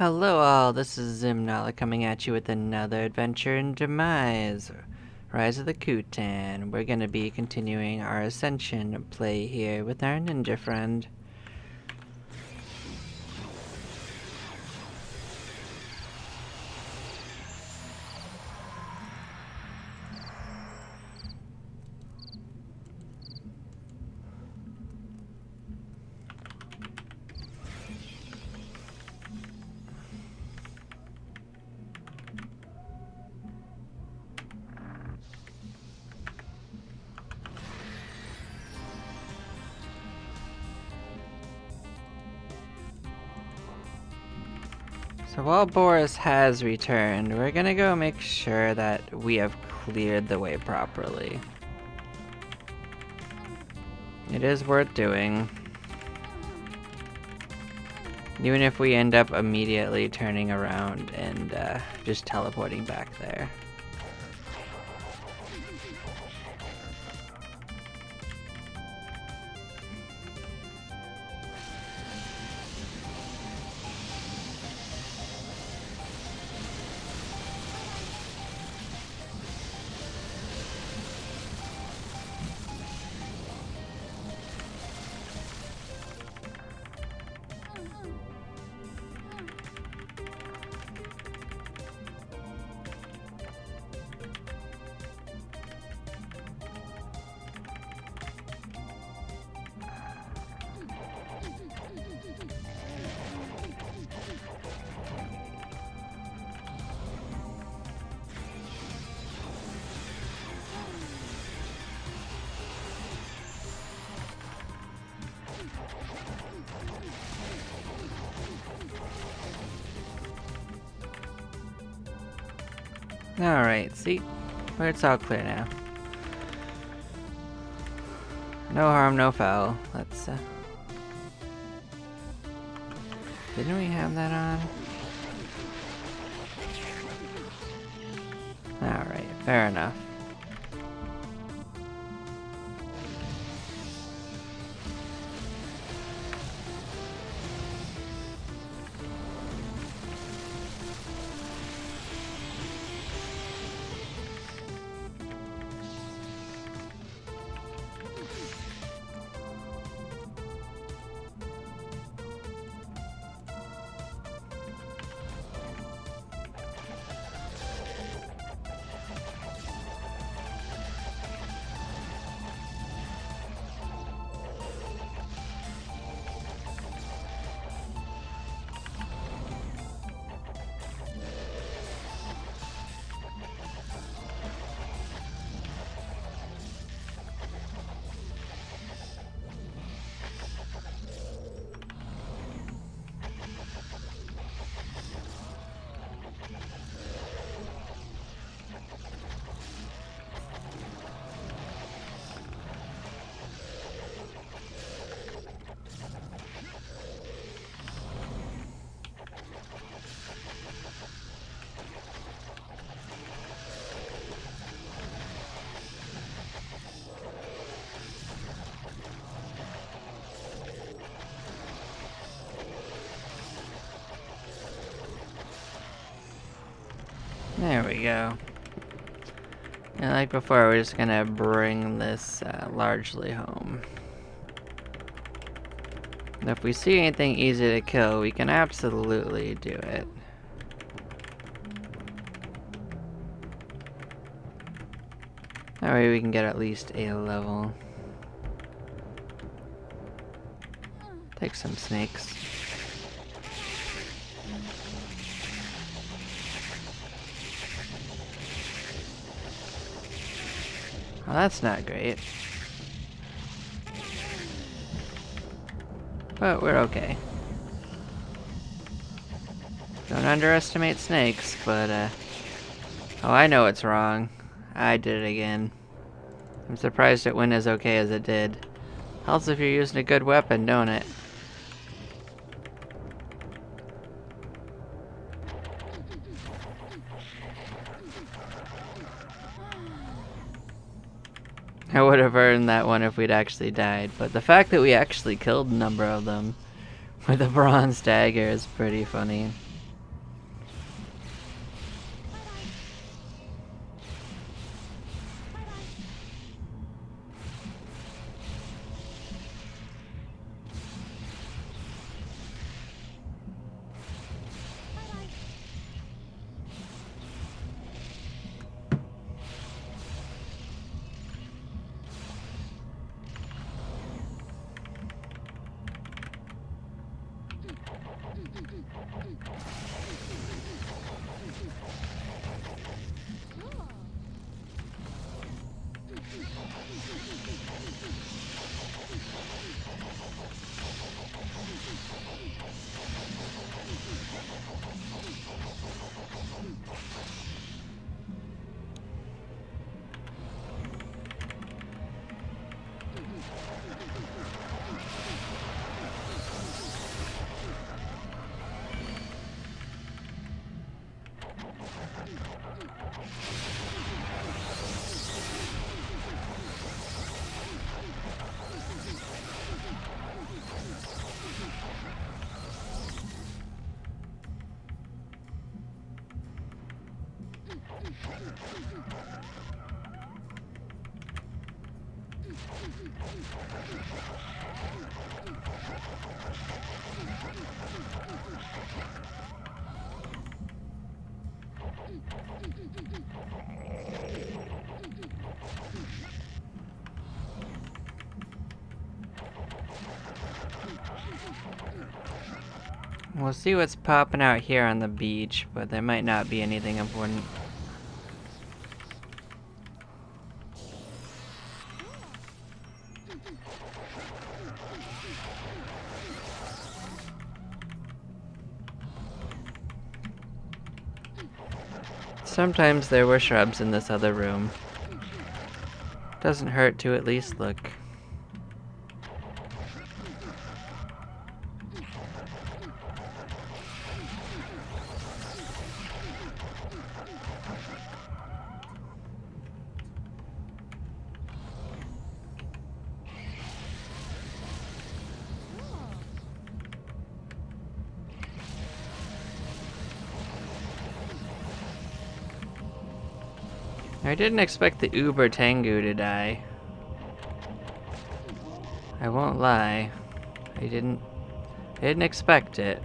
Hello all, this is Zimnala coming at you with another adventure in Demise, Rise of the Kutan. We're gonna be continuing our Ascension play here with our ninja friend. So while Boris has returned, we're gonna go make sure that we have cleared the way properly. It is worth doing. Even if we end up immediately turning around and just teleporting back there. Alright, see? But it's all clear now. No harm, no foul. Let's, didn't we have that on? Alright, fair enough. There we go. And like before, we're just gonna bring this largely home. And if we see anything easy to kill, we can absolutely do it. That way we can get at least a level. Take some snakes. Well, that's not great. But we're okay. Don't underestimate snakes, but oh, I know it's wrong. I did it again. I'm surprised it went as okay as it did. Helps if you're using a good weapon, don't it? I would have earned that one if we'd actually died, but the fact that we actually killed a number of them with a bronze dagger is pretty funny. We'll see what's popping out here on the beach, but there might not be anything important. Sometimes there were shrubs in this other room. Doesn't hurt to at least look. I didn't expect the Uber Tengu to die. I won't lie. I didn't expect it.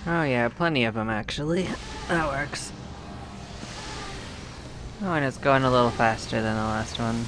Oh yeah, plenty of them actually. That works. Oh, and it's going a little faster than the last one.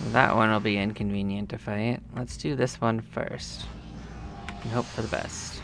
That one will be inconvenient to fight. Let's do this one first. And hope for the best.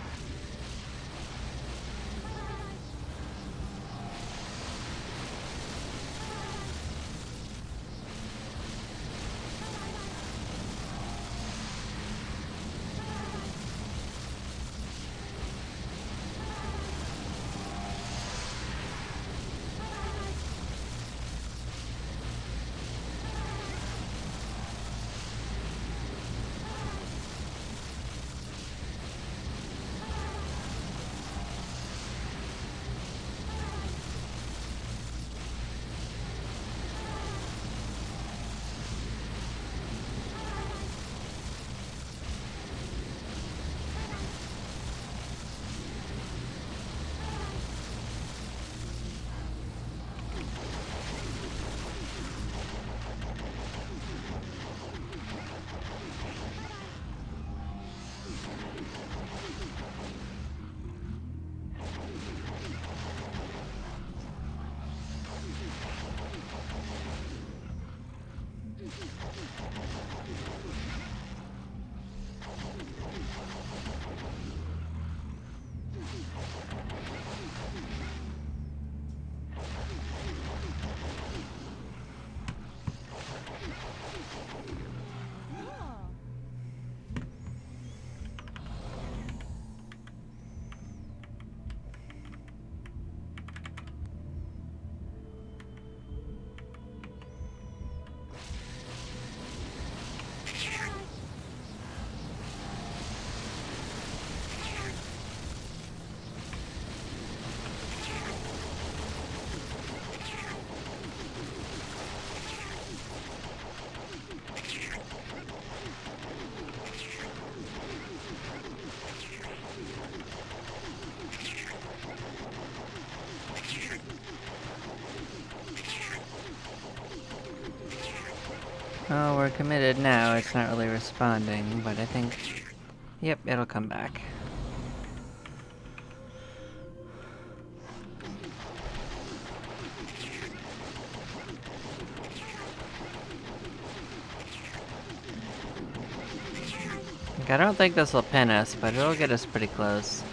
Oh, we're committed now. It's not really responding, but I think... Yep, it'll come back. Like, I don't think this will pin us, but it'll get us pretty close.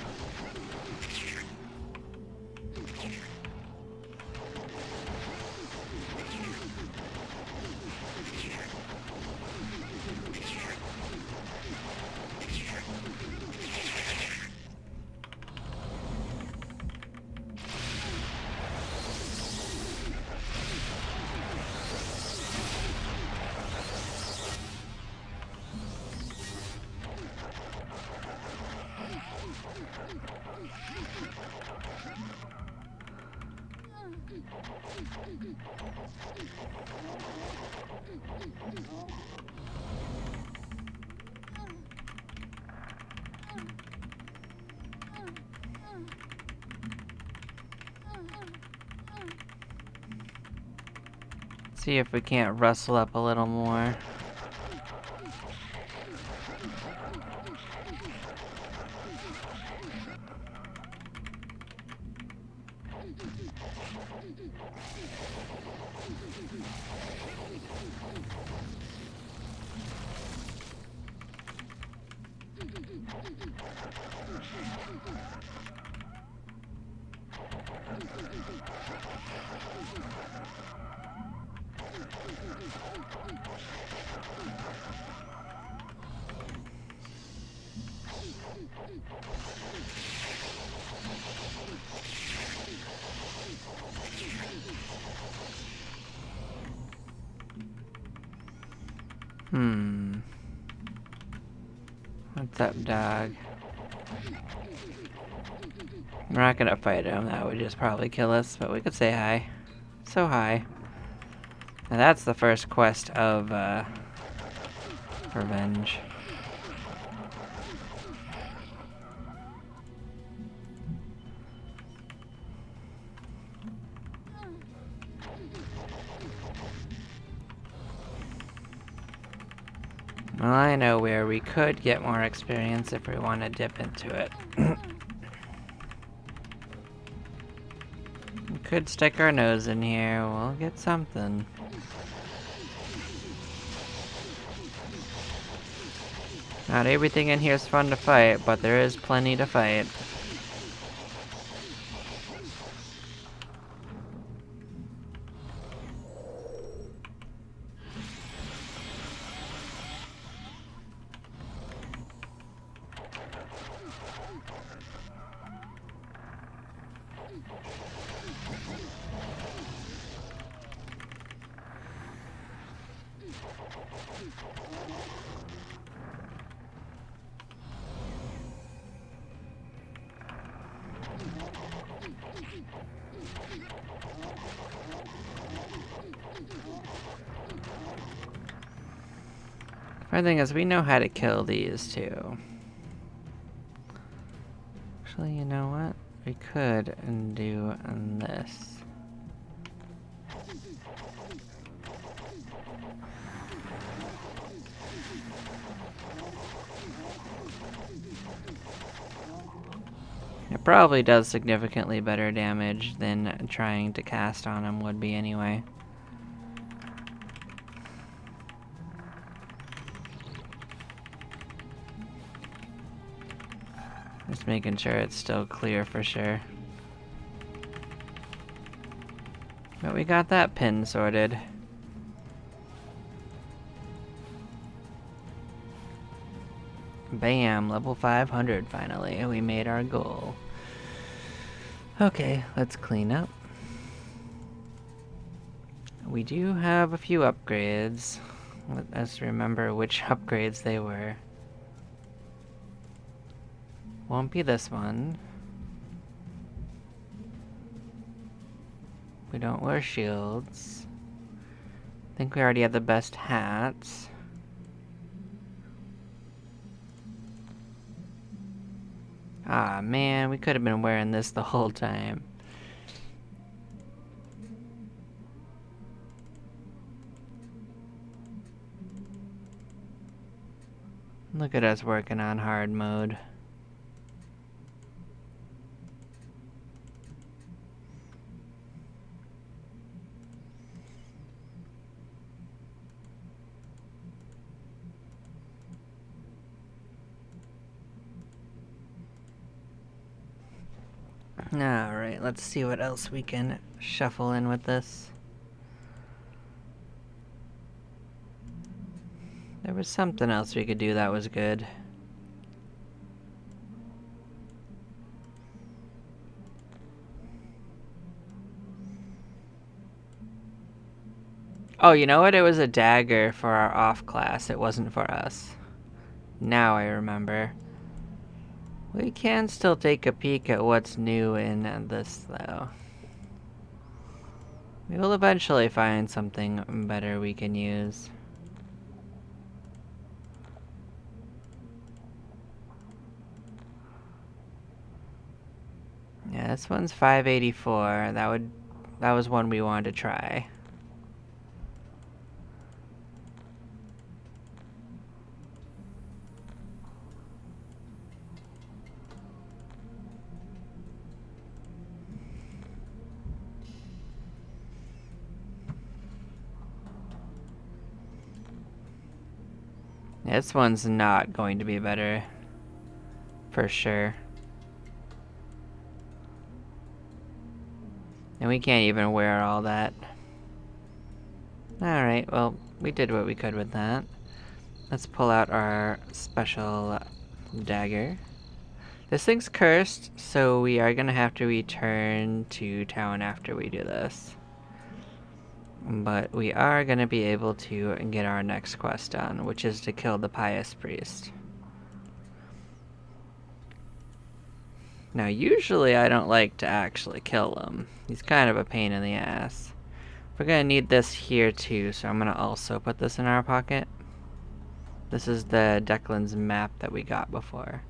See if we can't rustle up a little more. What's up, dog? We're not gonna fight him, that would just probably kill us, but we could say hi. So hi. And that's the first quest of, revenge. Well, I know where we could get more experience if we want to dip into it. We could stick our nose in here, we'll get something. Not everything in here is fun to fight, but there is plenty to fight. Funny thing is, we know how to kill these too. Actually, you know what? We could do this. It probably does significantly better damage than trying to cast on him would be anyway. Just making sure it's still clear for sure. But we got that pin sorted. Bam, level 500 finally. We made our goal. Okay, let's clean up. We do have a few upgrades. Let us remember which upgrades they were. Won't be this one. We don't wear shields. I think we already have the best hats. Ah, man, we could have been wearing this the whole time. Look at us working on hard mode. Alright, let's see what else we can shuffle in with this. There was something else we could do that was good. Oh, you know what? It was a dagger for our off class. It wasn't for us. Now I remember. We can still take a peek at what's new in this, though. We will eventually find something better we can use. Yeah, this one's 584. That was one we wanted to try. This one's not going to be better. For sure. And we can't even wear all that. Alright, well, we did what we could with that. Let's pull out our special dagger. This thing's cursed, so we are gonna have to return to town after we do this. But we are gonna be able to get our next quest done, which is to kill the pious priest. Now, usually I don't like to actually kill him. He's kind of a pain in the ass. We're gonna need this here too, so I'm gonna also put this in our pocket. This is the Declan's map that we got before.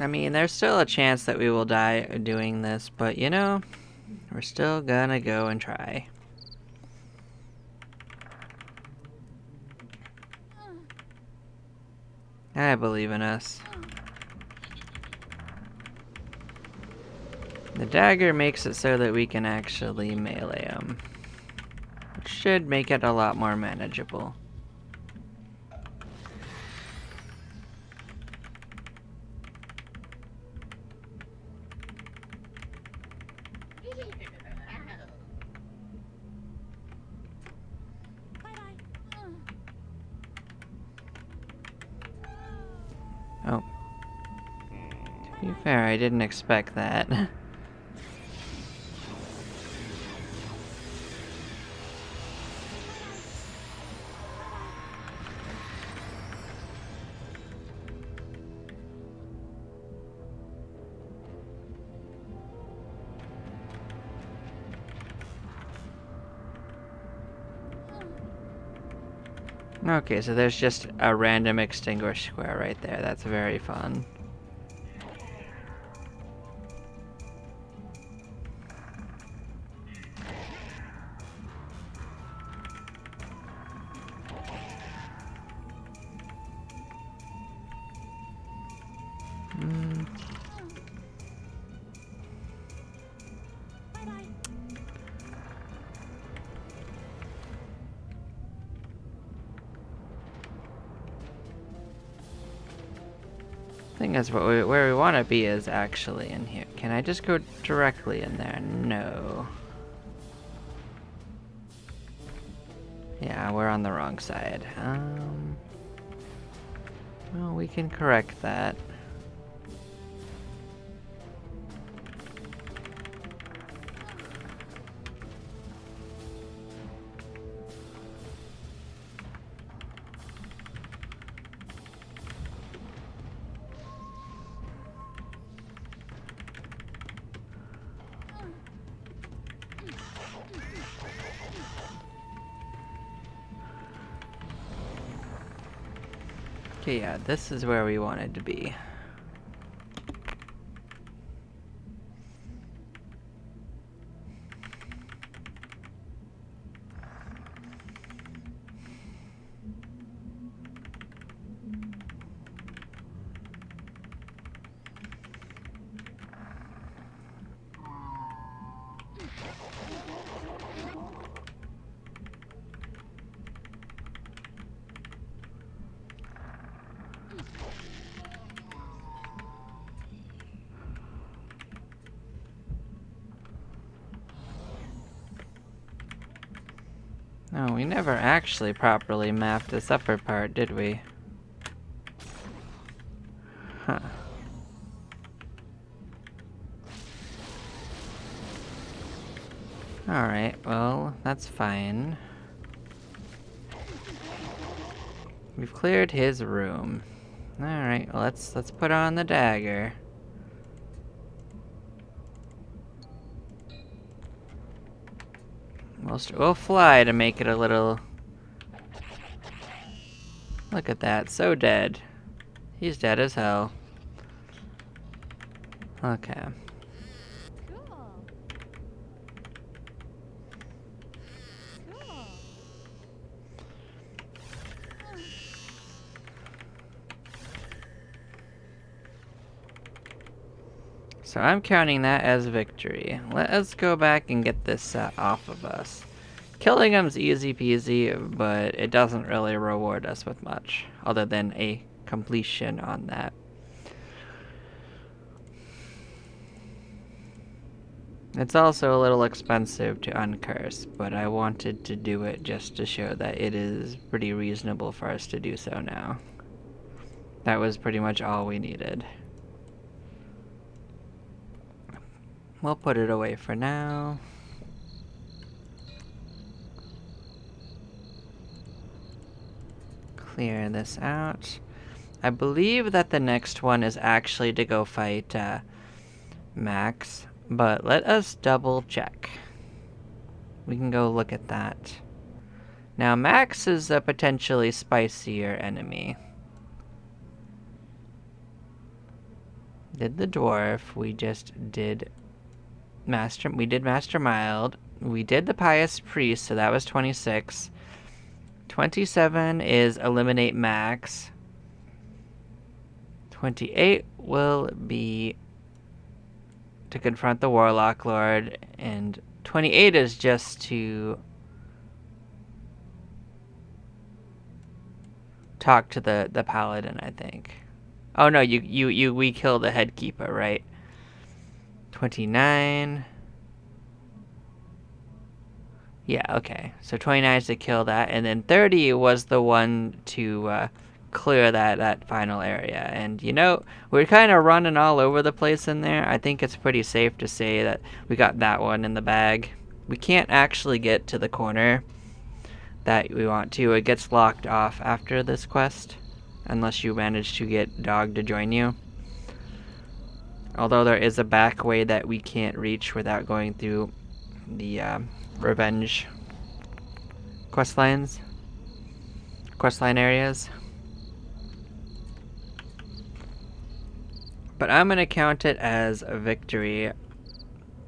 I mean, there's still a chance that we will die doing this, but you know, we're still gonna go and try. I believe in us. The dagger makes it so that we can actually melee him, which should make it a lot more manageable. Oh. To be fair, I didn't expect that. Okay, so there's just a random extinguished square right there. That's very fun. Thing is, where we want to be is actually in here. Can I just go directly in there? No. Yeah, we're on the wrong side. Well, we can correct that. Okay, yeah, this is where we wanted to be. No, we never actually properly mapped this upper part, did we? Huh. Alright, well, that's fine. We've cleared his room. Alright, well, let's put on the dagger. We'll fly to make it a little... Look at that, so dead. He's dead as hell. Okay. So I'm counting that as victory. Let us go back and get this off of us. Killing him's easy peasy, but it doesn't really reward us with much, other than a completion on that. It's also a little expensive to uncurse, but I wanted to do it just to show that it is pretty reasonable for us to do so now. That was pretty much all we needed. We'll put it away for now. Clear this out. I believe that the next one is actually to go fight Max, but let us double check. We can go look at that. Now Max is a potentially spicier enemy. Did the dwarf, we just did we did Master Mild, we did the Pious Priest, so that was 26. 27 is Eliminate Max. 28 will be to confront the Warlock Lord, and 28 is just to talk to the Paladin, I think. Oh no, we kill the Headkeeper, right? 29. Yeah, okay. So 29 is to kill that, and then 30 was the one to clear that final area. And you know, we're kind of running all over the place in there. I think it's pretty safe to say that we got that one in the bag. We can't actually get to the corner that we want to. It gets locked off after this quest, unless you manage to get Dog to join you. Although there is a back way that we can't reach without going through the revenge questline areas. But I'm gonna count it as a victory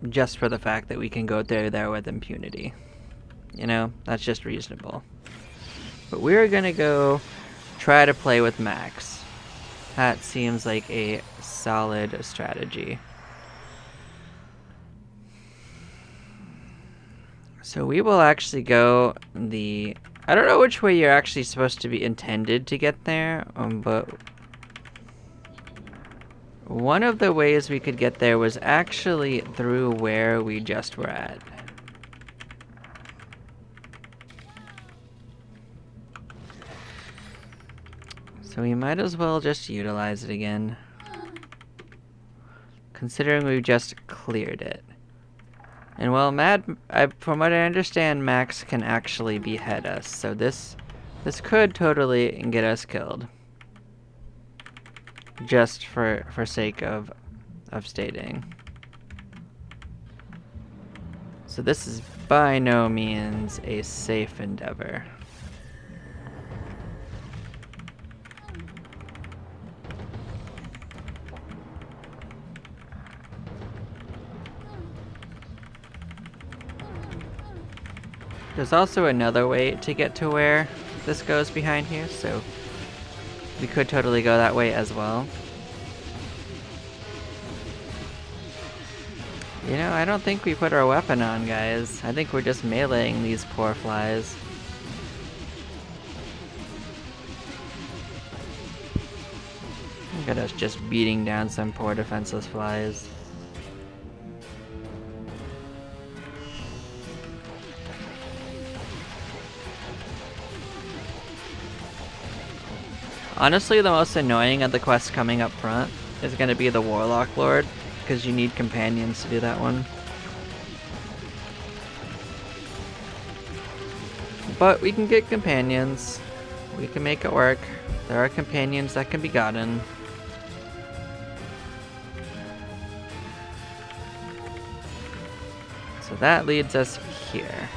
just for the fact that we can go through there with impunity. You know, that's just reasonable. But we're gonna go try to play with Max. That seems like a solid strategy. So we will actually go the... I don't know which way you're actually supposed to be intended to get there, but one of the ways we could get there was actually through where we just were at. So we might as well just utilize it again, considering we've just cleared it. And well, from what I understand, Max can actually behead us, so this could totally get us killed. Just for sake of stating. So this is by no means a safe endeavor. There's also another way to get to where this goes behind here, so we could totally go that way as well. You know, I don't think we put our weapon on, guys. I think we're just meleeing these poor flies. Look at us just beating down some poor defenseless flies. Honestly, the most annoying of the quests coming up front is going to be the Warlock Lord, because you need companions to do that one. But we can get companions. We can make it work. There are companions that can be gotten. So that leads us here.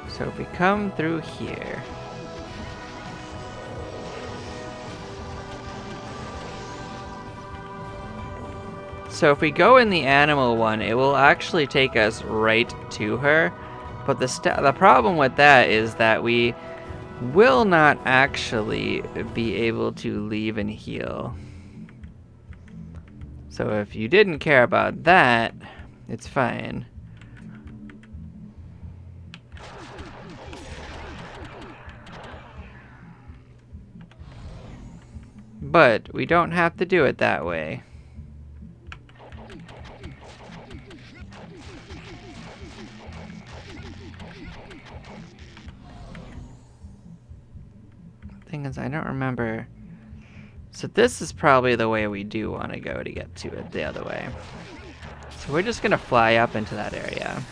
So if we come through here, so if we go in the animal one, it will actually take us right to her. But the problem with that is that we will not actually be able to leave and heal. So if you didn't care about that, it's fine. But we don't have to do it that way. Thing is, I don't remember. So this is probably the way we do want to go to get to it the other way. So we're just gonna fly up into that area.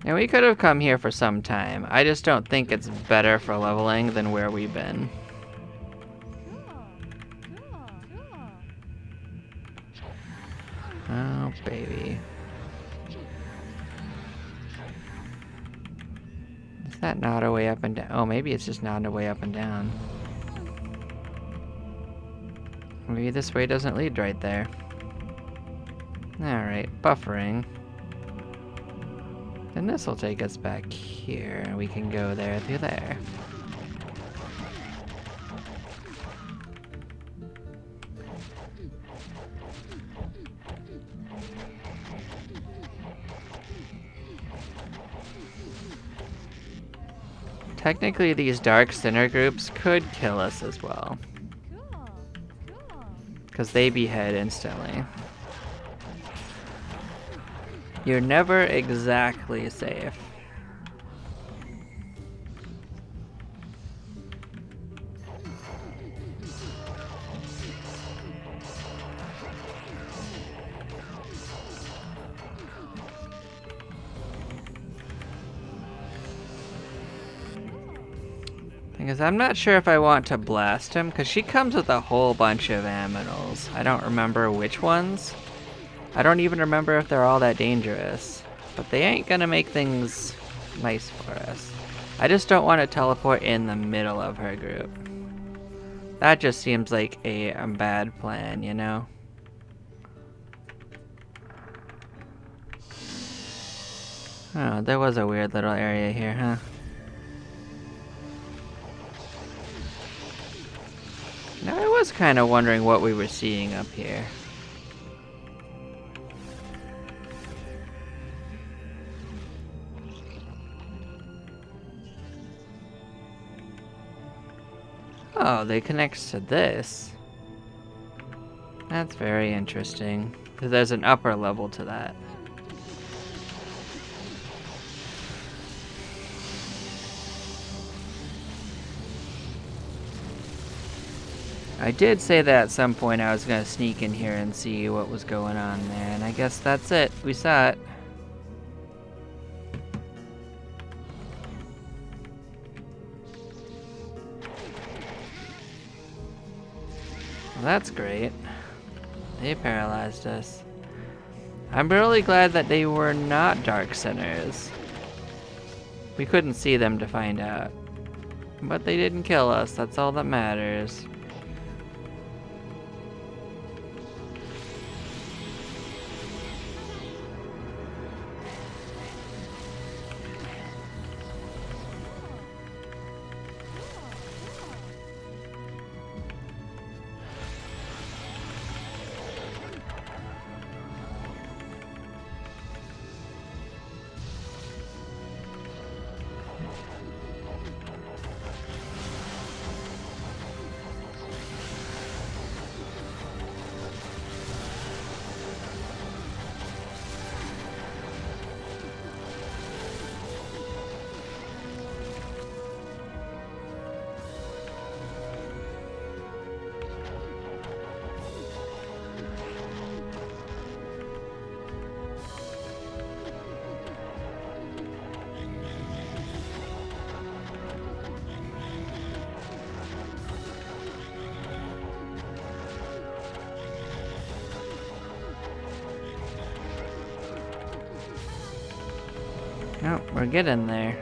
And we could have come here for some time. I just don't think it's better for leveling than where we've been. baby. Is that not a way up and down? Oh, maybe it's just not a way up and down. Maybe this way doesn't lead right there. Alright, buffering. Then this will take us back here, and we can go there through there. Technically, these dark sinner groups could kill us as well, because they behead instantly. You're never exactly safe. Because I'm not sure if I want to blast him, because she comes with a whole bunch of aminals. I don't remember which ones. I don't even remember if they're all that dangerous. But they ain't gonna make things nice for us. I just don't want to teleport in the middle of her group. That just seems like a bad plan, you know? Oh, there was a weird little area here, huh? Now, I was kind of wondering what we were seeing up here. Oh, they connect to this. That's very interesting. Because there's an upper level to that. I did say that at some point I was going to sneak in here and see what was going on there, and I guess that's it. We saw it. Well, that's great. They paralyzed us. I'm really glad that they were not dark sinners. We couldn't see them to find out. But they didn't kill us, that's all that matters. Oh, we're getting there.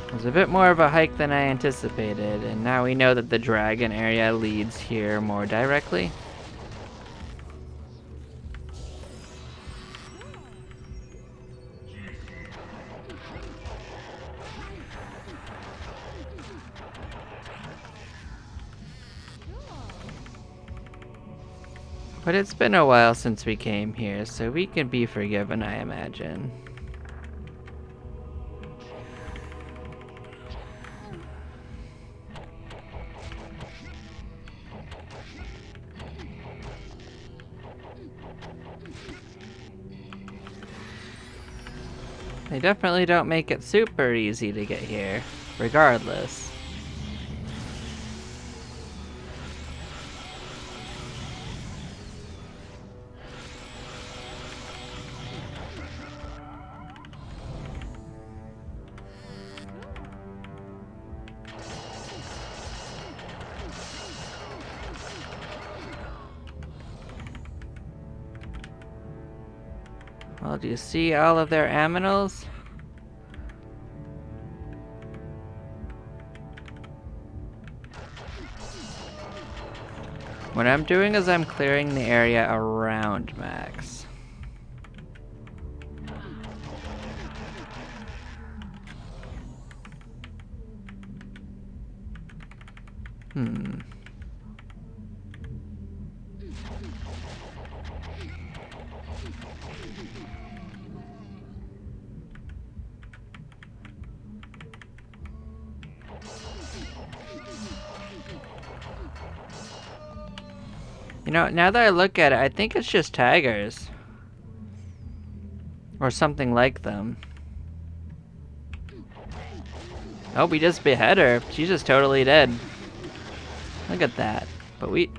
It was a bit more of a hike than I anticipated, and now we know that the dragon area leads here more directly. But it's been a while since we came here, so we can be forgiven, I imagine. They definitely don't make it super easy to get here, regardless. Well, do you see all of their aminals? What I'm doing is I'm clearing the area around Max. You know, now that I look at it, I think it's just tigers. Or something like them. Oh, we just behead her. She's just totally dead. Look at that. But we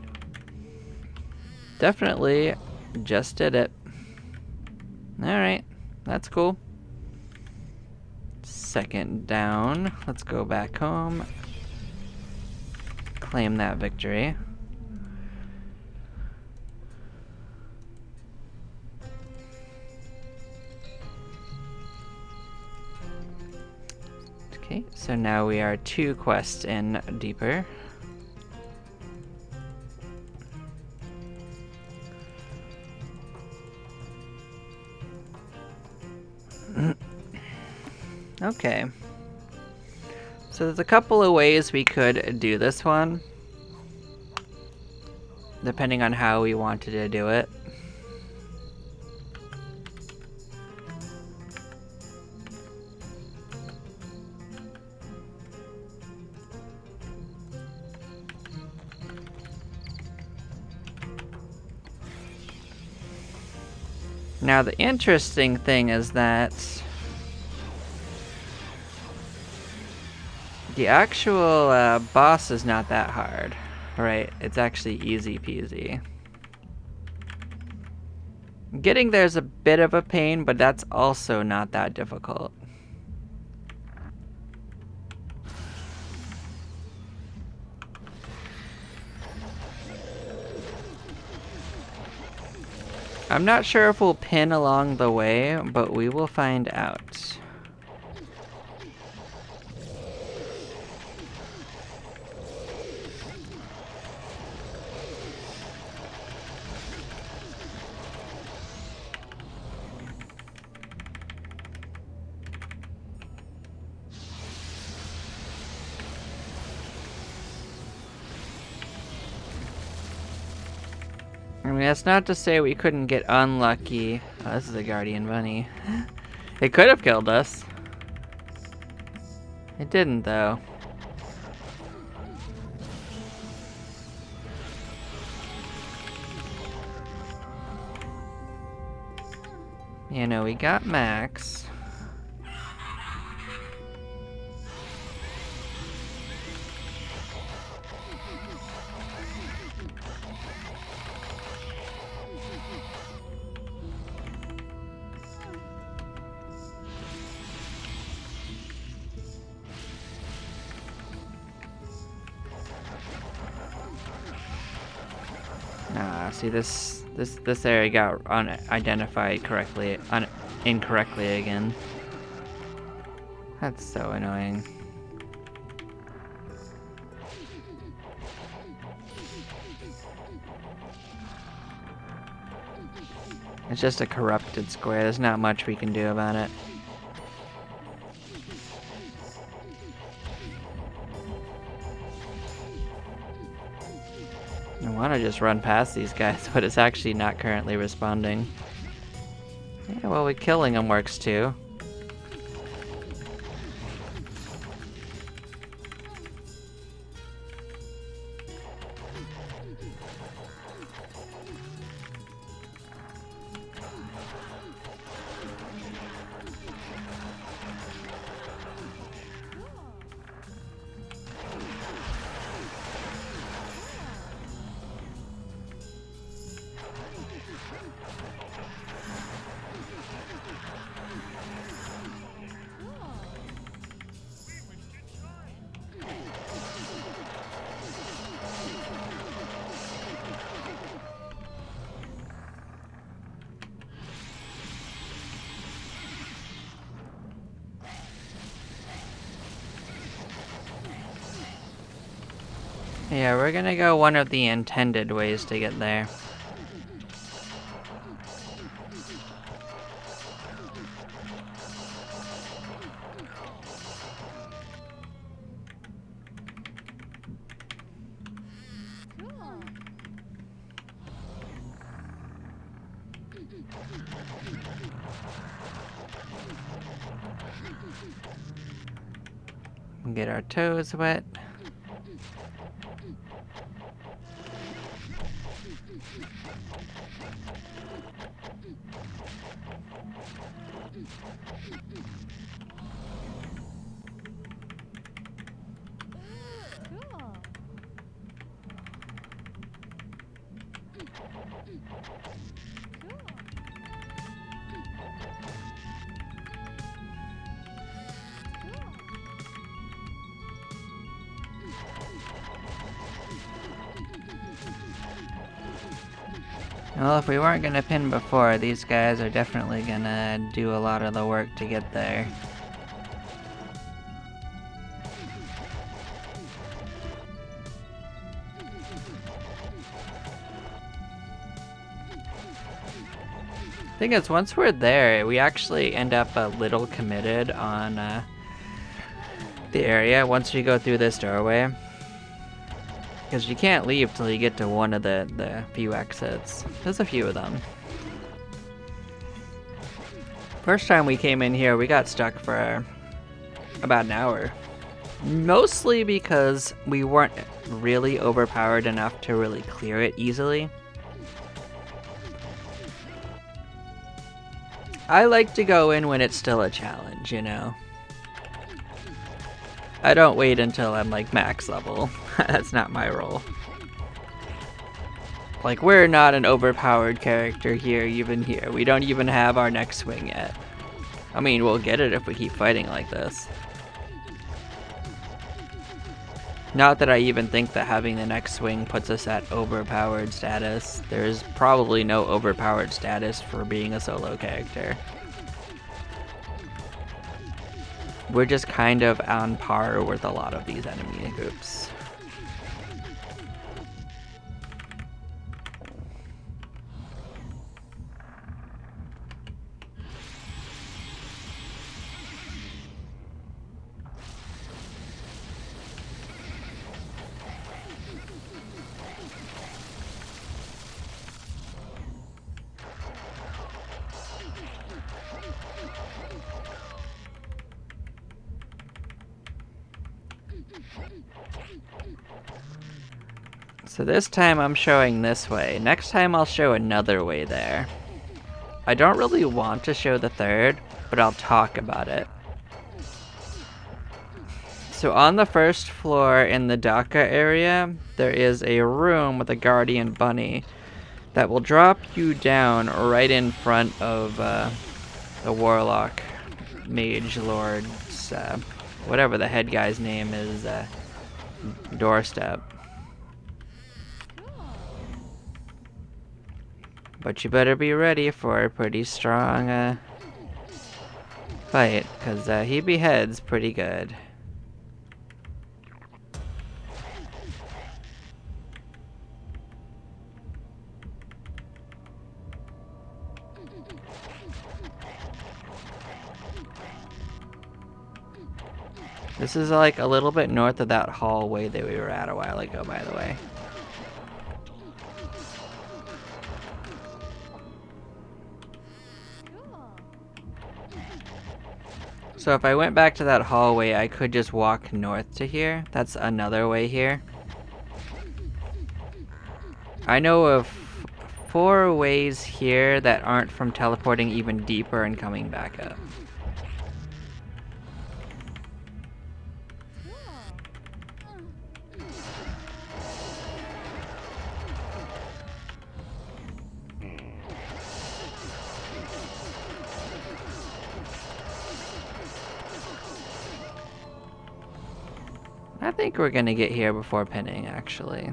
definitely just did it. Alright, that's cool. Second down. Let's go back home. Claim that victory. Okay, so now we are 2 quests in deeper. Okay. So there's a couple of ways we could do this one, depending on how we wanted to do it. Now the interesting thing is that the actual boss is not that hard, right? It's actually easy peasy. Getting there's a bit of a pain, but that's also not that difficult. I'm not sure if we'll pin along the way, but we will find out. I mean, that's not to say we couldn't get unlucky. Oh, this is a guardian bunny. It could have killed us. It didn't, though. You know, we got Max. Ah, see this area got unidentified correctly, incorrectly again. That's so annoying. It's just a corrupted square. There's not much we can do about it. I want to just run past these guys, but it's actually not currently responding. Yeah, well, killing them works too. Yeah, we're gonna go one of the intended ways to get there. Get our toes wet. Well, if we weren't gonna pin before, these guys are definitely gonna do a lot of the work to get there. Thing is, once we're there, we actually end up a little committed on the area once we go through this doorway. Because you can't leave till you get to one of the few exits. There's a few of them. First time we came in here, we got stuck for about an hour. Mostly because we weren't really overpowered enough to really clear it easily. I like to go in when it's still a challenge, you know? I don't wait until I'm like max level. That's not my role. Like, we're not an overpowered character here, even here. We don't even have our next swing yet. I mean, we'll get it if we keep fighting like this. Not that I even think that having the next swing puts us at overpowered status. There's probably no overpowered status for being a solo character. We're just kind of on par with a lot of these enemy groups. So this time I'm showing this way. Next time I'll show another way there. I don't really want to show the third, but I'll talk about it. So on the first floor in the Daka area, there is a room with a guardian bunny that will drop you down right in front of the warlock mage lord's, whatever the head guy's name is, doorstep. But you better be ready for a pretty strong fight, because he beheads pretty good. This is like a little bit north of that hallway that we were at a while ago, by the way. So if I went back to that hallway, I could just walk north to here. That's another way here. I know of 4 ways here that aren't from teleporting even deeper and coming back up. I think we're gonna get here before pinning, actually.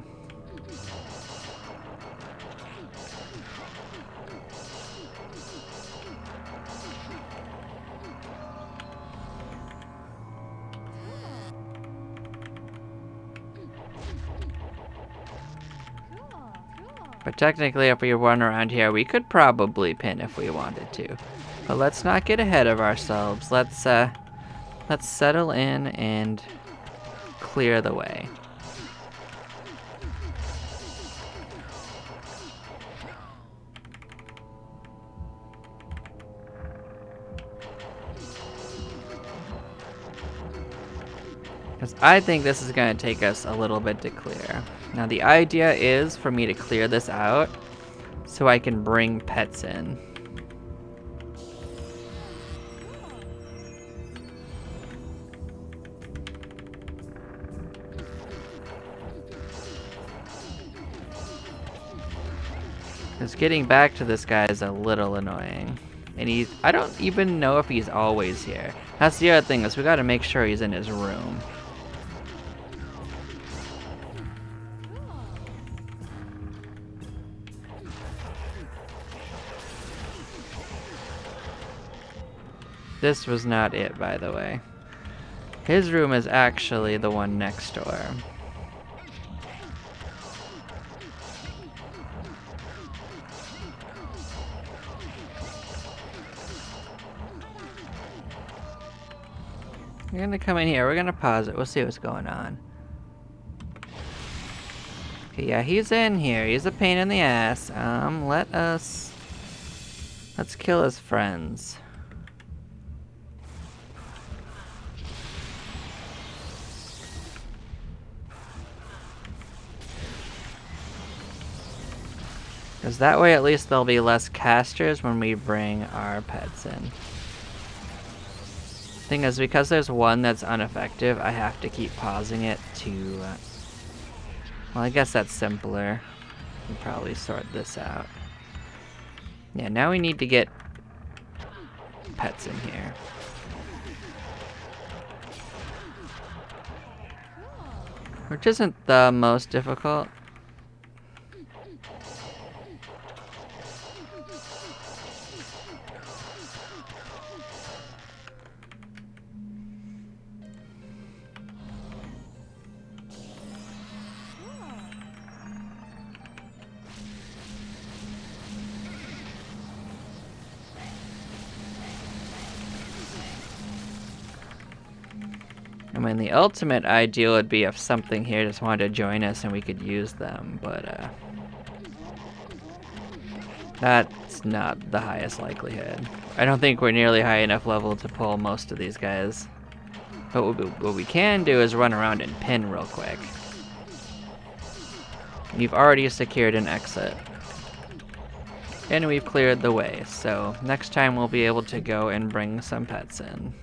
But technically, if we run around here, we could probably pin if we wanted to. But let's not get ahead of ourselves. Let's settle in and clear the way. Because I think this is going to take us a little bit to clear. Now the idea is for me to clear this out so I can bring pets in. Because getting back to this guy is a little annoying. And I don't even know if he's always here. That's the other thing, is we gotta make sure he's in his room. This was not it, by the way. His room is actually the one next door. We're gonna come in here, we're gonna pause it, we'll see what's going on. Okay, yeah, he's in here, he's a pain in the ass. Let's kill his friends. Because that way at least there'll be less casters when we bring our pets in. Thing is, because there's one that's ineffective, I have to keep pausing it to... well, I guess that's simpler. We'll probably sort this out. Yeah, now we need to get pets in here. Which isn't the most difficult. I mean, the ultimate ideal would be if something here just wanted to join us and we could use them, but that's not the highest likelihood. I don't think we're nearly high enough level to pull most of these guys. But what we can do is run around and pin real quick. We've already secured an exit. And we've cleared the way, so next time we'll be able to go and bring some pets in.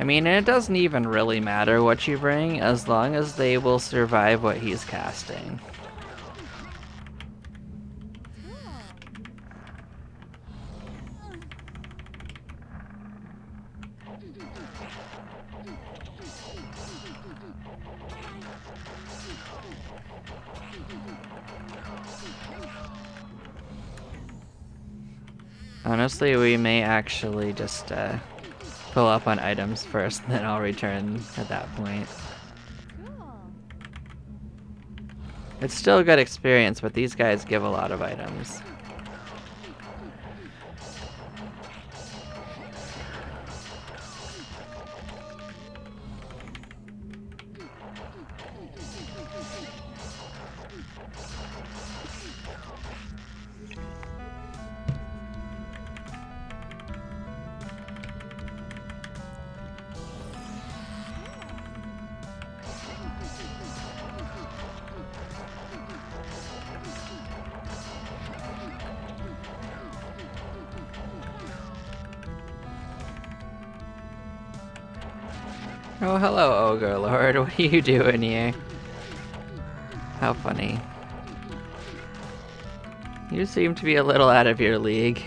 I mean, it doesn't even really matter what you bring, as long as they will survive what he's casting. Honestly, we may actually just fill up on items first, and then I'll return at that point. It's still a good experience, but these guys give a lot of items. Oh, hello, Ogre Lord. What are you doing here? How funny. You seem to be a little out of your league.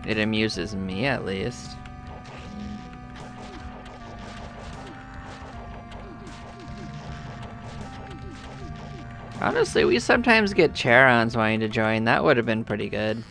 It amuses me, at least. Honestly, we sometimes get Charons wanting to join. That would have been pretty good.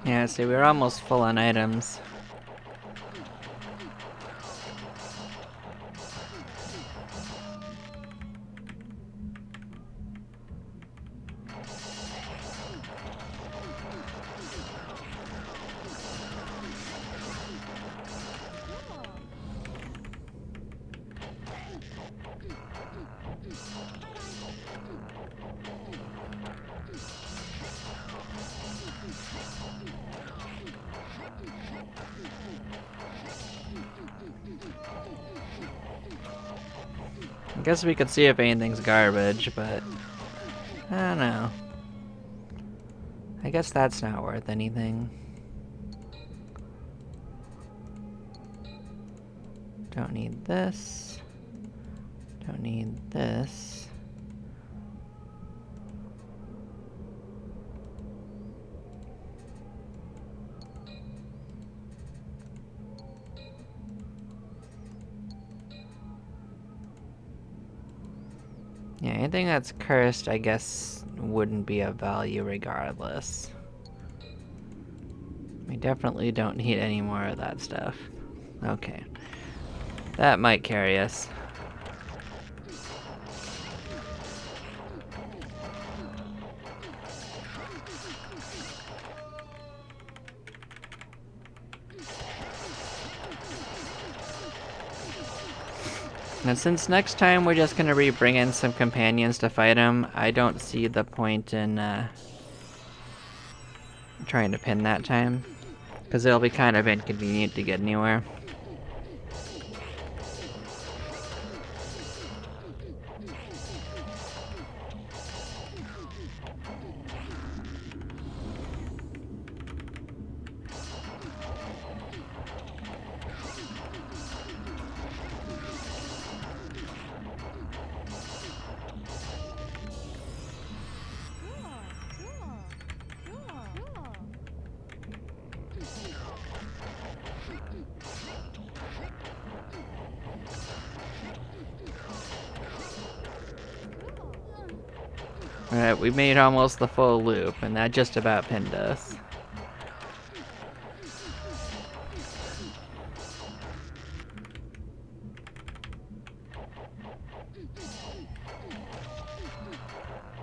Yeah, see, we were almost full on items. I guess we could see if anything's garbage, but I don't know. I guess that's not worth anything. Don't need this. Don't need this. Yeah, anything that's cursed, I guess, wouldn't be of value regardless. We definitely don't need any more of that stuff. Okay. That might carry us. And since next time we're just gonna bring in some companions to fight him, I don't see the point in trying to pin that time. Because it'll be kind of inconvenient to get anywhere. Alright, we made almost the full loop, and that just about pinned us.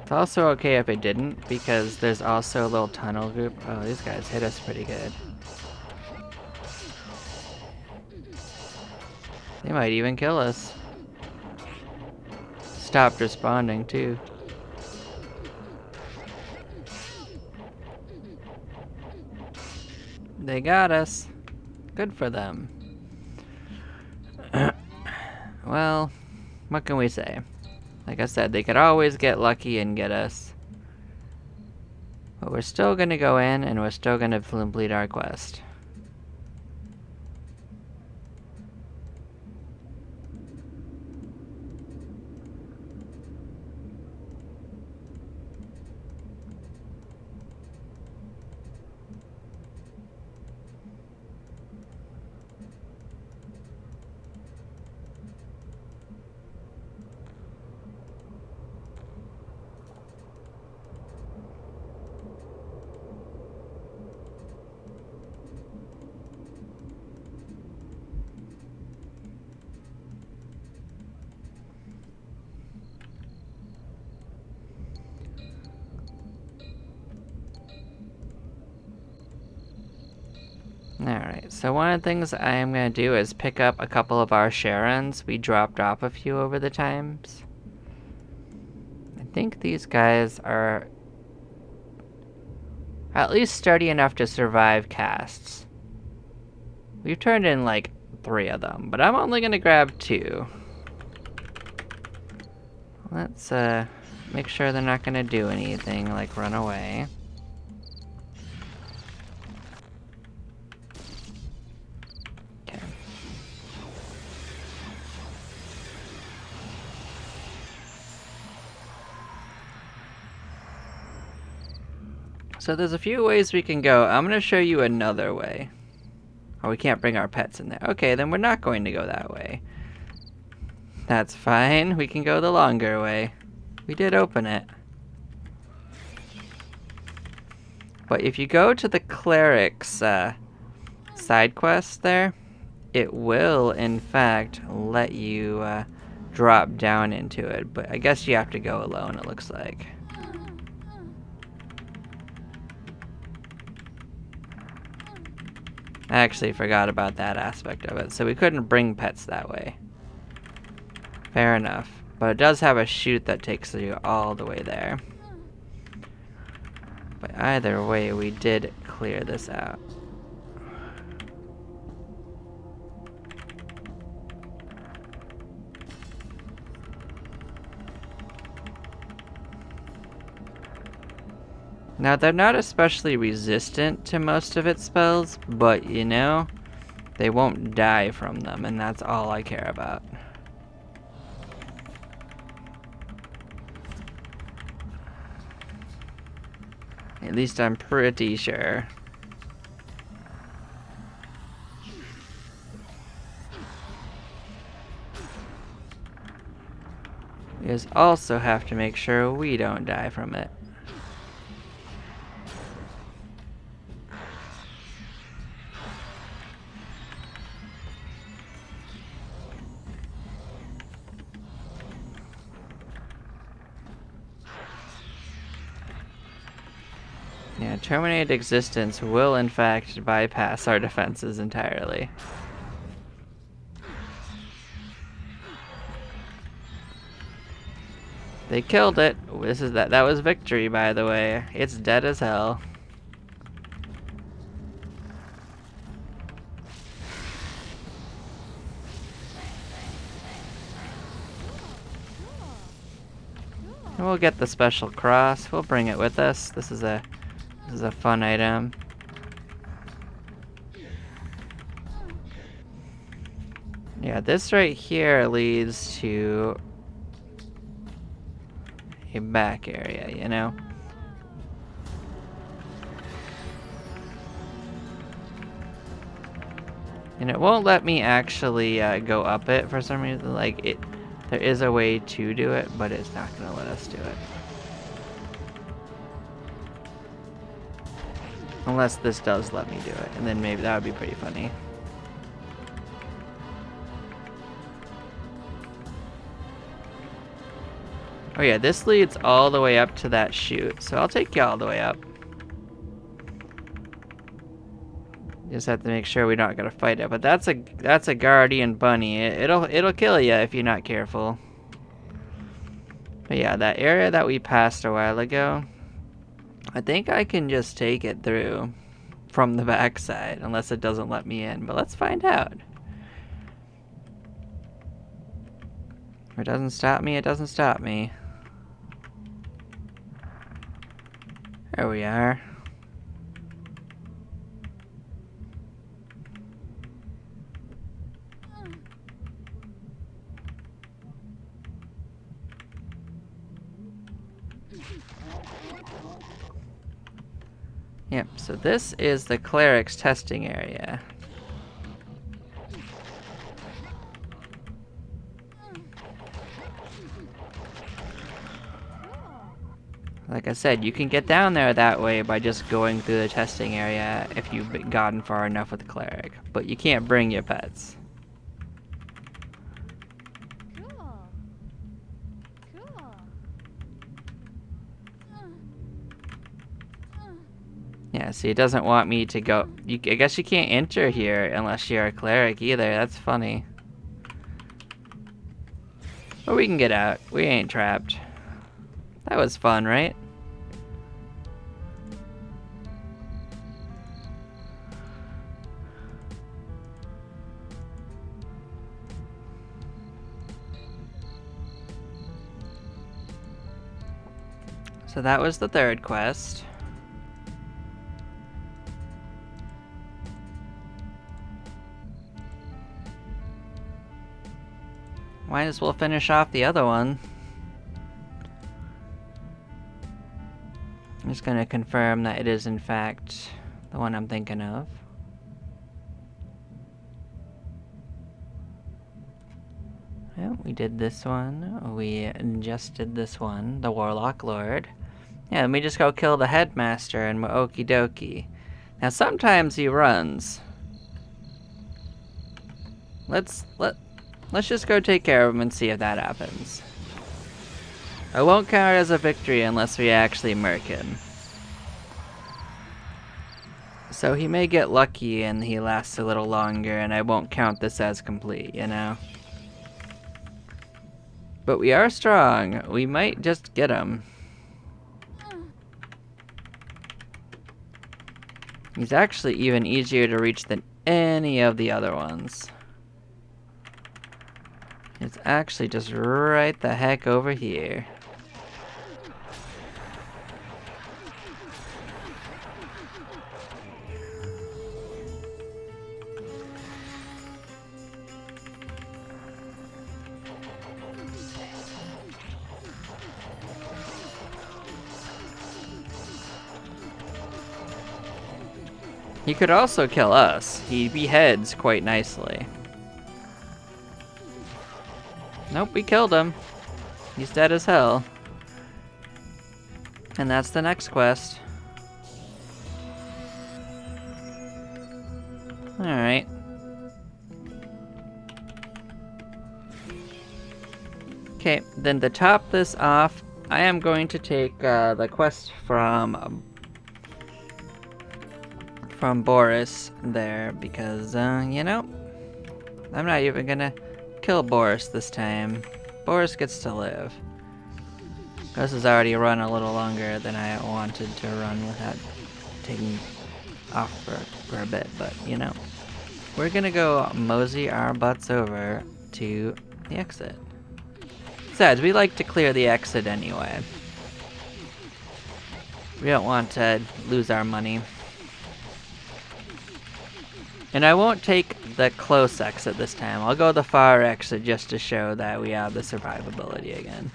It's also okay if it didn't, because there's also a little tunnel group. Oh, these guys hit us pretty good. They might even kill us. Stopped responding, too. They got us. Good for them. Well, what can we say? Like I said, they could always get lucky and get us. But we're still gonna go in, and we're still gonna complete our quest. Alright, so one of the things I am going to do is pick up a couple of our Sharons. We dropped off a few over the times. I think these guys are at least sturdy enough to survive casts. We've turned in like 3 of them, but I'm only going to grab 2. Let's make sure they're not going to do anything like run away. Okay. So there's a few ways we can go. I'm going to show you another way. Oh, we can't bring our pets in there. Okay, then we're not going to go that way. That's fine. We can go the longer way. We did open it. But if you go to the cleric's side quest there, it will, in fact, let you drop down into it. But I guess you have to go alone, it looks like. I actually forgot about that aspect of it, so we couldn't bring pets that way. Fair enough. But it does have a chute that takes you all the way there. But either way, we did clear this out. Now, they're not especially resistant to most of its spells, but, you know, they won't die from them, and that's all I care about. At least I'm pretty sure. We just also have to make sure we don't die from it. Yeah, terminated existence will in fact bypass our defenses entirely. They killed it. That was victory, by the way. It's dead as hell. We'll get the special cross. We'll bring it with us. This is a fun item. Yeah, this right here leads to a back area, you know? And it won't let me actually go up it for some reason. Like, there is a way to do it, but it's not going to let us do it. Unless this does let me do it, and then maybe that would be pretty funny. Oh yeah, this leads all the way up to that chute, so I'll take you all the way up. Just have to make sure we're not gonna fight it, but that's a guardian bunny. It'll kill you if you're not careful. But yeah, that area that we passed a while ago, I think I can just take it through from the backside, unless it doesn't let me in. But let's find out. If it doesn't stop me, it doesn't stop me. There we are. Yep, so this is the cleric's testing area. Like I said, you can get down there that way by just going through the testing area if you've gotten far enough with the cleric, but you can't bring your pets. Yeah, Yeah, see, it doesn't want me to go. I guess you can't enter here unless you're a cleric either. That's funny. But we can get out. We ain't trapped. That was fun, right? So that was the third quest. Might as well finish off the other one. I'm just gonna confirm that it is in fact the one I'm thinking of. Well, we did this one. We just did this one, the Warlock Lord. Yeah, let me just go kill the headmaster and okie dokie. Now sometimes he runs. Let's just go take care of him and see if that happens. I won't count it as a victory unless we actually murk him. So he may get lucky and he lasts a little longer and I won't count this as complete, you know? But we are strong. We might just get him. He's actually even easier to reach than any of the other ones. It's actually just right the heck over here. He could also kill us. He beheads quite nicely. Nope, we killed him. He's dead as hell. And that's the next quest. Alright. Okay, then to top this off, I am going to take the quest from Boris there because, you know, I'm not even gonna kill Boris this time. Boris gets to live. This has already run a little longer than I wanted to run without taking off for a bit, but, you know. We're gonna go mosey our butts over to the exit. Besides, we like to clear the exit anyway. We don't want to lose our money. And I won't take the close exit this time. I'll go the far exit just to show that we have the survivability again.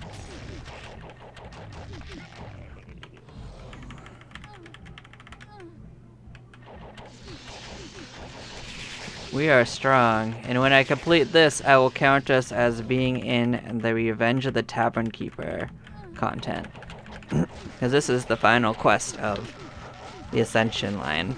We are strong, and when I complete this, I will count us as being in the Revenge of the Tavern Keeper content. Because this is the final quest of the Ascension line.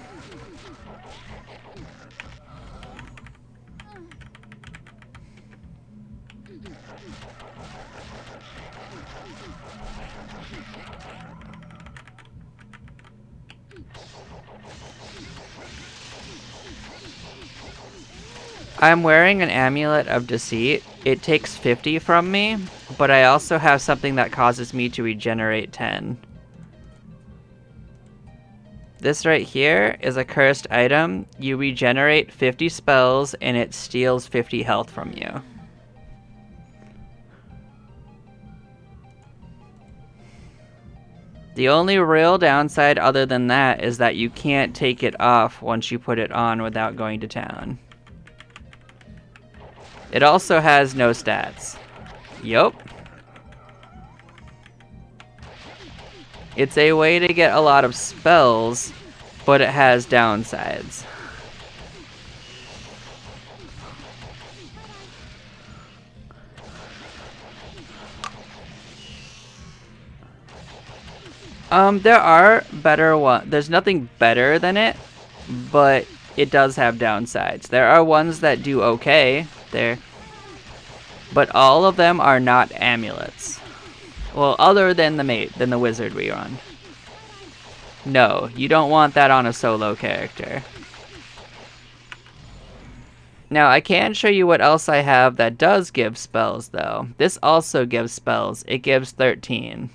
I'm wearing an Amulet of Deceit. It takes 50 from me, but I also have something that causes me to regenerate 10. This right here is a cursed item. You regenerate 50 spells and it steals 50 health from you. The only real downside other than that is that you can't take it off once you put it on without going to town. It also has no stats. Yup. It's a way to get a lot of spells, but it has downsides. There are better ones. There's nothing better than it, but it does have downsides. There are ones that do okay. But all of them are not amulets. Well, other than the wizard we run. No, you don't want that on a solo character. Now, I can show you what else I have that does give spells, though. This also gives spells. It gives 13.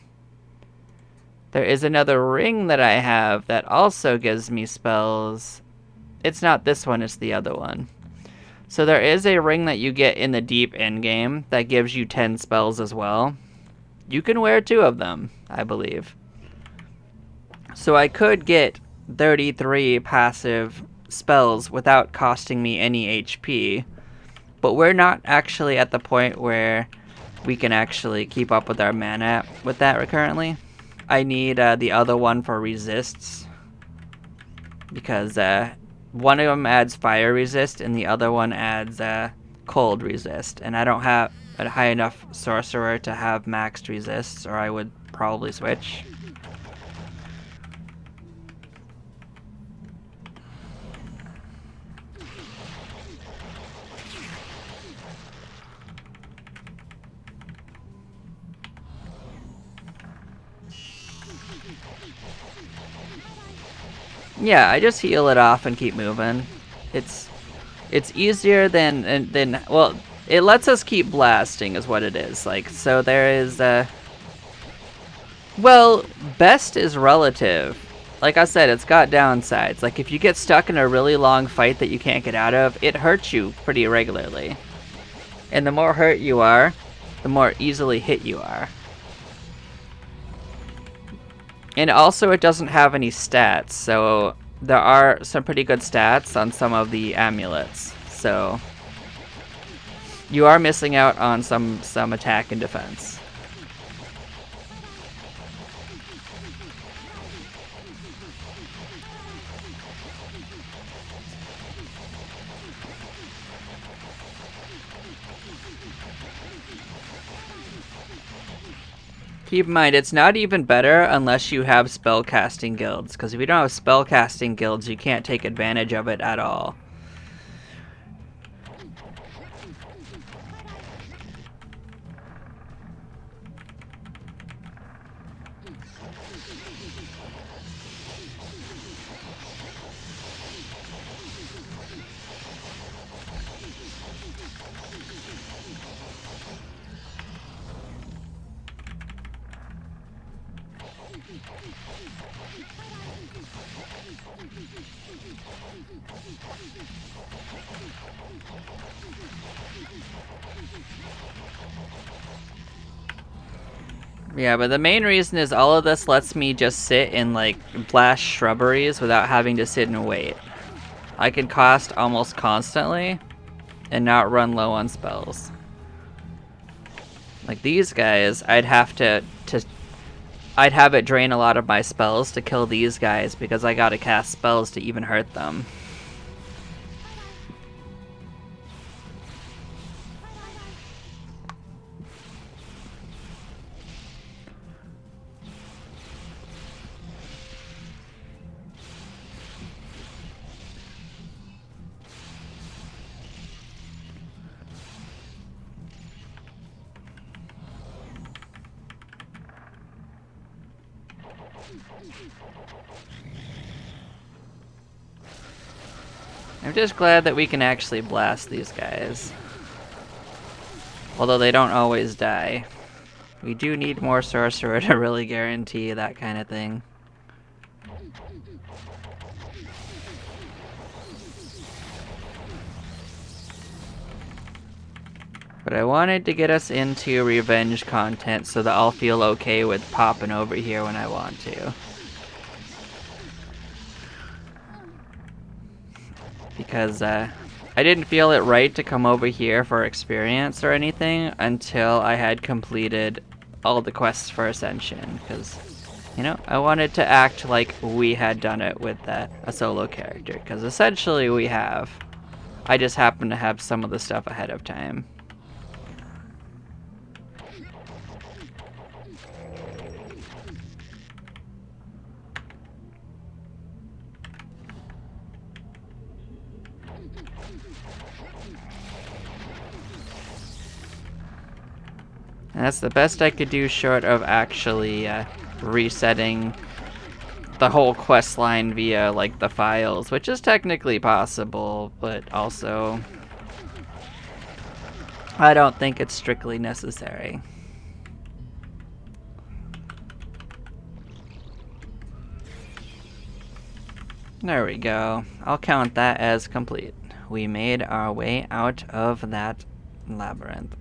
There is another ring that I have that also gives me spells. It's not this one, it's the other one. So there is a ring that you get in the deep endgame that gives you 10 spells as well. You can wear 2 of them, I believe. So I could get 33 passive spells without costing me any HP. But we're not actually at the point where we can actually keep up with our mana with that currently. I need the other one for resists. Because one of them adds fire resist and the other one adds cold resist. And I don't have a high enough sorcerer to have maxed resists, or I would probably switch. Yeah, I just heal it off and keep moving. It's easier than well, it lets us keep blasting is what it is. Like, so there is well, best is relative. Like I said, it's got downsides. Like if you get stuck in a really long fight that you can't get out of, it hurts you pretty regularly. And the more hurt you are, the more easily hit you are. And also it doesn't have any stats, so there are some pretty good stats on some of the amulets. So you are missing out on some attack and defense. Keep in mind, it's not even better unless you have spellcasting guilds, because if you don't have spellcasting guilds, you can't take advantage of it at all. Yeah, but the main reason is all of this lets me just sit in, like, blast shrubberies without having to sit and wait. I can cost almost constantly and not run low on spells. Like these guys, I'd have I'd have it drain a lot of my spells to kill these guys because I gotta cast spells to even hurt them. I'm just glad that we can actually blast these guys. Although they don't always die. We do need more sorcerer to really guarantee that kind of thing. But I wanted to get us into revenge content so that I'll feel okay with popping over here when I want to. Because I didn't feel it right to come over here for experience or anything until I had completed all the quests for Ascension. Because, you know, I wanted to act like we had done it with a solo character. Because essentially we have. I just happen to have some of the stuff ahead of time. And that's the best I could do short of actually resetting the whole quest line via like the files, which is technically possible, but also I don't think it's strictly necessary. There we go. I'll count that as complete. We made our way out of that labyrinth.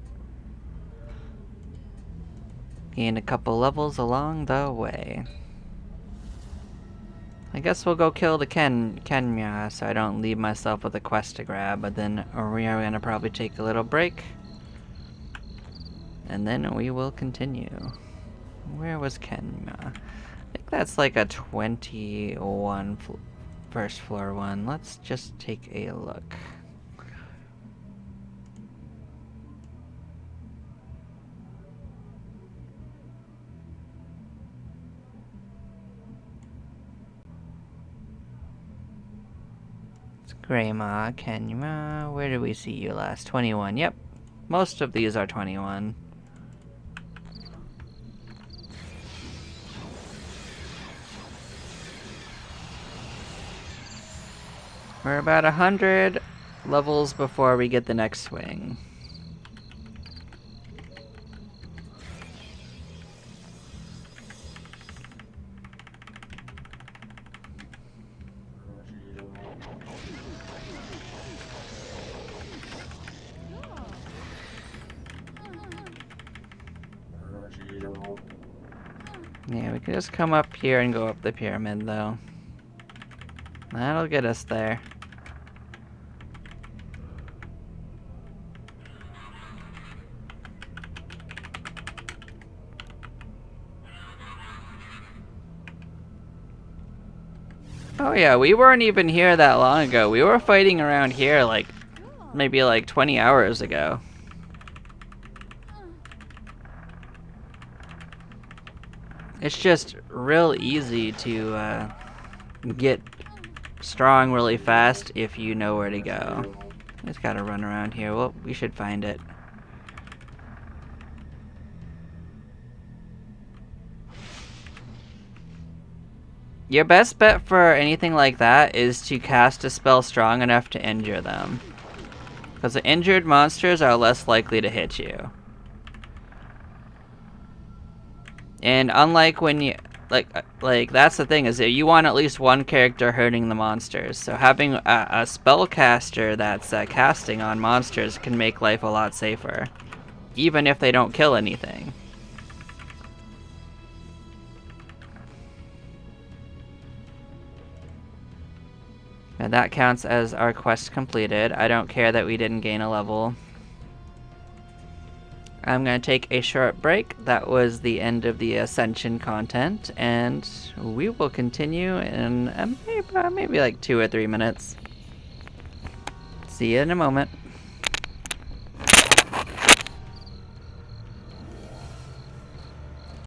And a couple levels along the way. I guess we'll go kill the Kenya so I don't leave myself with a quest to grab, but then we are gonna probably take a little break. And then we will continue. Where was Kenya? I think that's like a 21 first floor one. Let's just take a look. Greyma, Kenya, where did we see you last? 21, yep. Most of these are 21. We're about 100 levels before we get the next swing. Yeah, we can just come up here and go up the pyramid, though. That'll get us there. Oh yeah, we weren't even here that long ago. We were fighting around here like, maybe like 20 hours ago. It's just real easy to get strong really fast if you know where to go. Just gotta run around here. Well, we should find it. Your best bet for anything like that is to cast a spell strong enough to injure them. Because the injured monsters are less likely to hit you. And unlike when you... Like that's the thing, is that you want at least one character hurting the monsters. So having a spellcaster that's casting on monsters can make life a lot safer. Even if they don't kill anything. And that counts as our quest completed. I don't care that we didn't gain a level. I'm going to take a short break. That was the end of the Ascension content, and we will continue in maybe like 2 or 3 minutes. See you in a moment.